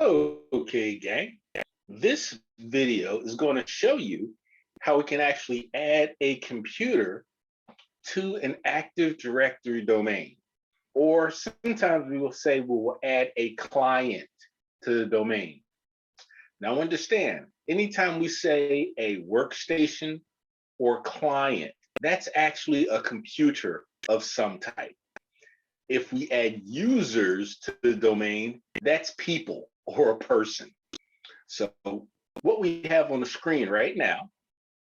Okay, gang. This video is going to show you how we can actually add a computer to an Active Directory domain. Or sometimes we will say we will add a client to the domain. Now understand, anytime we say a workstation or client, that's actually a computer of some type. If we add users to the domain, that's people or a person. So what we have on the screen right now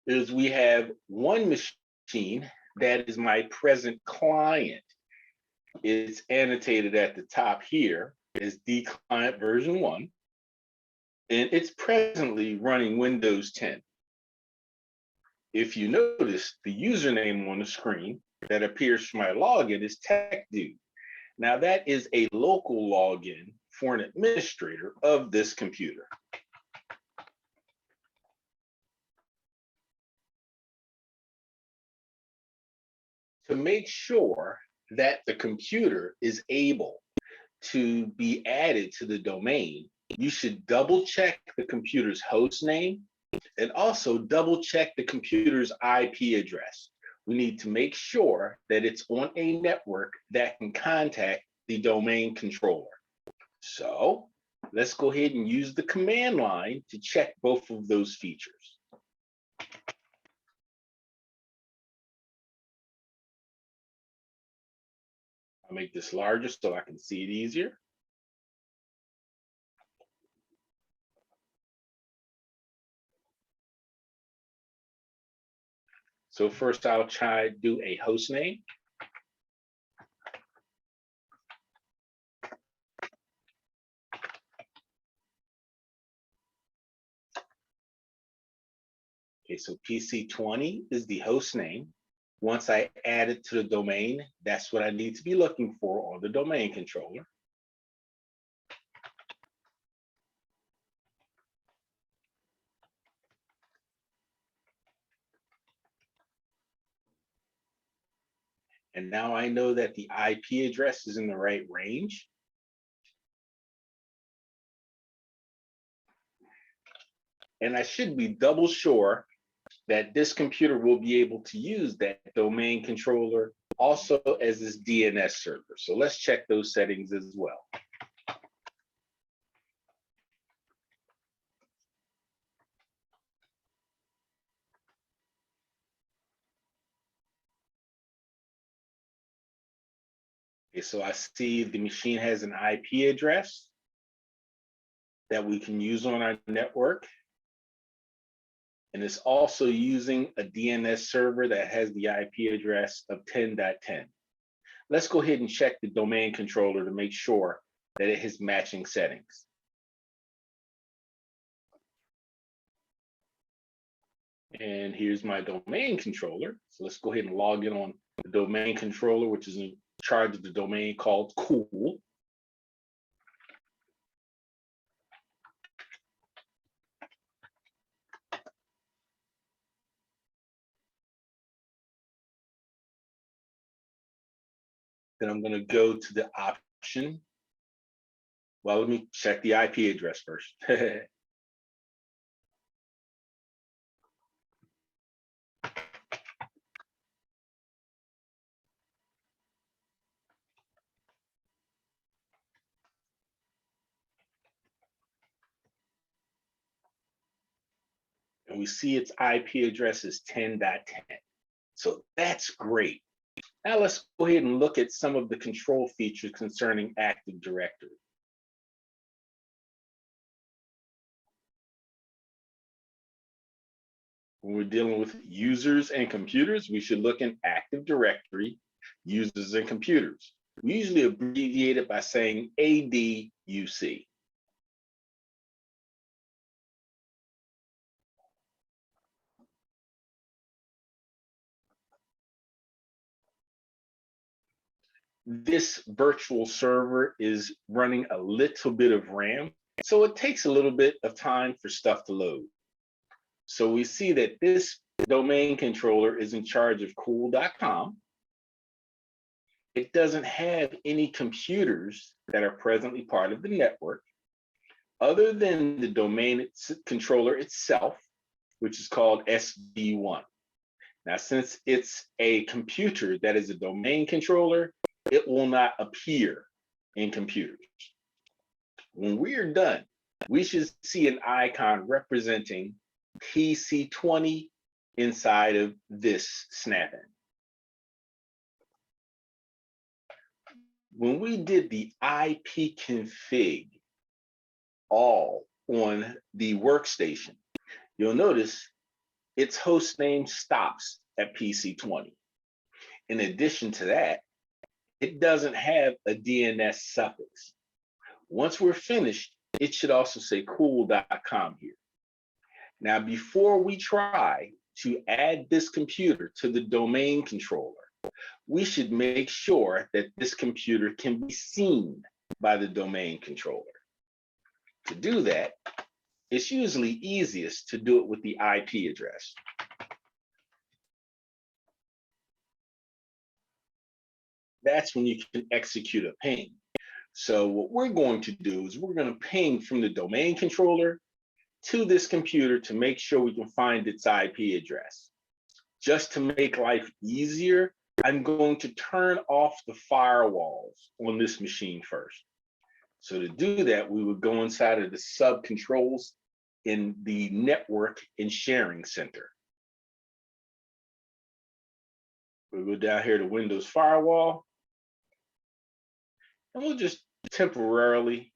is we have one machine that is my present client. It's annotated at the top here as D client version 1, and it's presently running Windows 10. If you notice, the username on the screen that appears for my login is TechDude. Now that is a local login for an administrator of this computer. To make sure that the computer is able to be added to the domain, you should double check the computer's host name and also double check the computer's IP address. We need to make sure that it's on a network that can contact the domain controller. So let's go ahead and use the command line to check both of those features. I'll make this larger so I can see it easier. So first I'll try to do a host name. Okay, so PC20 is the host name. Once I add it to the domain, that's what I need to be looking for on the domain controller. And now I know that the IP address is in the right range. And I should be double sure that this computer will be able to use that domain controller also as this DNS server. So let's check those settings as well. Okay, so I see the machine has an IP address that we can use on our network. And it's also using a DNS server that has the IP address of 10.10. Let's go ahead and check the domain controller to make sure that it has matching settings. And here's my domain controller. So let's go ahead and log in on the domain controller, which is in charge of the domain called Cool. Then I'm going to go to the option. Well, let me check the IP address first. And we see its IP address is 10.10. So that's great. Now let's go ahead and look at some of the control features concerning Active Directory. When we're dealing with users and computers, we should look in Active Directory, users and computers. We usually abbreviate it by saying ADUC. This virtual server is running a little bit of RAM, so it takes a little bit of time for stuff to load. So we see that this domain controller is in charge of cool.com. It doesn't have any computers that are presently part of the network. other than the domain controller itself, which is called SD1. Now, since it's a computer that is a domain controller, it will not appear in computers. When we are done, we should see an icon representing PC20 inside of this snap-in. When we did the ipconfig all on the workstation, you'll notice its host name stops at PC20. In addition to that, it doesn't have a DNS suffix. Once we're finished, it should also say cool.com here. Now, before we try to add this computer to the domain controller, we should make sure that this computer can be seen by the domain controller. To do that, it's usually easiest to do it with the IP address. That's when you can execute a ping. So what we're going to do is we're going to ping from the domain controller to this computer to make sure we can find its IP address. Just to make life easier, I'm going to turn off the firewalls on this machine first. So to do that, we would go inside of the sub controls in the network and sharing center. We'll go down here to Windows Firewall, and we'll just temporarily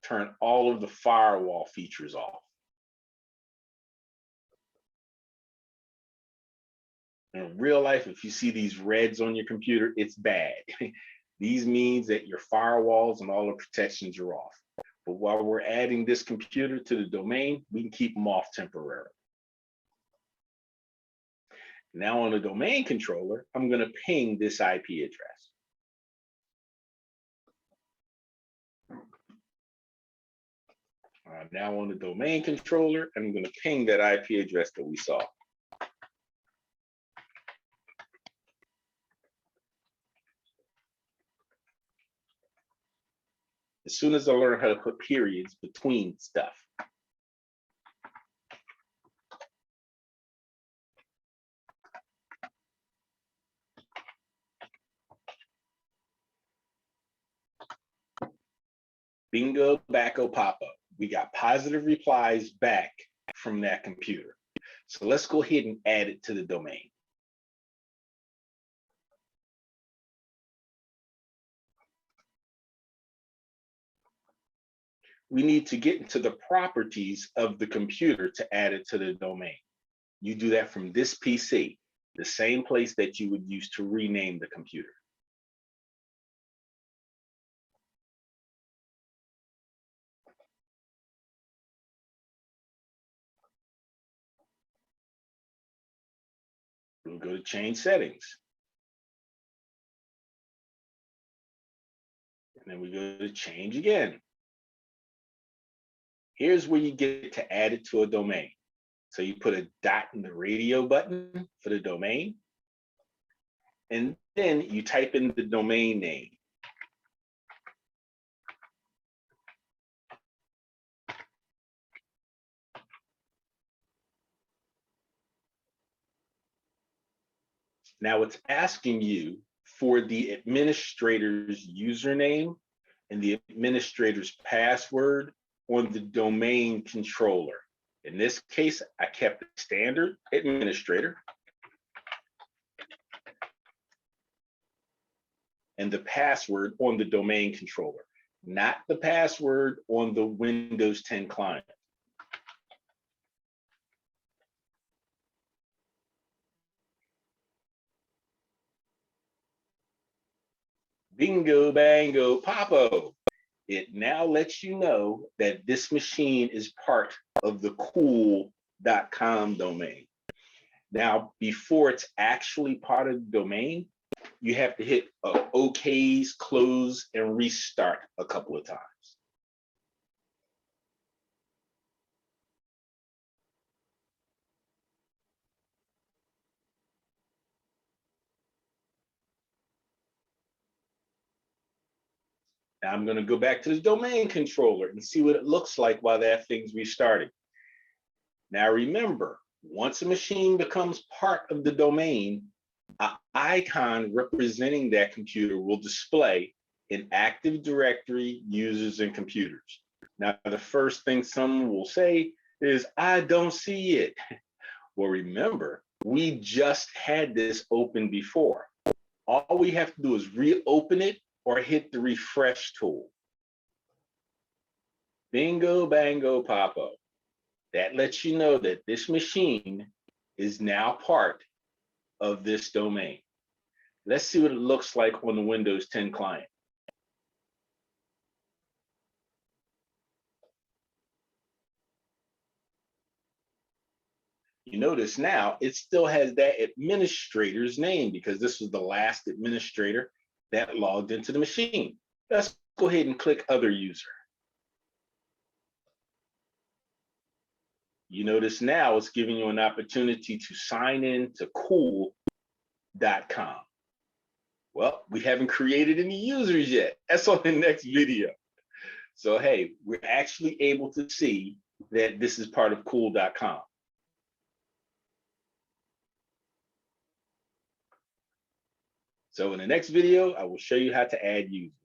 turn all of the firewall features off. In real life, if you see these reds on your computer, it's bad. These means that your firewalls and all the protections are off. But while we're adding this computer to the domain, we can keep them off temporarily. Now on the domain controller, I'm going to ping this IP address. Now on the domain controller, I'm going to ping that IP address that we saw. As soon as I learn how to put periods between stuff. Bingo, backo, papa. We got positive replies back from that computer. So let's go ahead and add it to the domain. We need to get into the properties of the computer to add it to the domain. You do that from this PC, the same place that you would use to rename the computer. We'll go to change settings. And then we go to change again. Here's where you get to add it to a domain. So you put a dot in the radio button for the domain, and then you type in the domain name. Now it's asking you for the administrator's username and the administrator's password on the domain controller. In this case, I kept the standard administrator and the password on the domain controller, not the password on the Windows 10 client. Bingo, bango, popo. It now lets you know that this machine is part of the cool.com domain. Now, before it's actually part of the domain, you have to hit OKs, close, and restart a couple of times. Now I'm going to go back to the domain controller and see what it looks like while that thing's restarting. Now remember, once a machine becomes part of the domain, an icon representing that computer will display in Active Directory users and computers. Now, the first thing someone will say is, I don't see it. Well, remember, we just had this open before. All we have to do is reopen it or hit the refresh tool. Bingo, bango, popo. That lets you know that this machine is now part of this domain. Let's see what it looks like on the Windows 10 client. You notice now it still has that administrator's name because this was the last administrator that logged into the machine. Let's go ahead and click Other User. You notice now it's giving you an opportunity to sign in to cool.com. Well, we haven't created any users yet. That's on the next video. So, hey, we're actually able to see that this is part of cool.com. So in the next video, I will show you how to add users.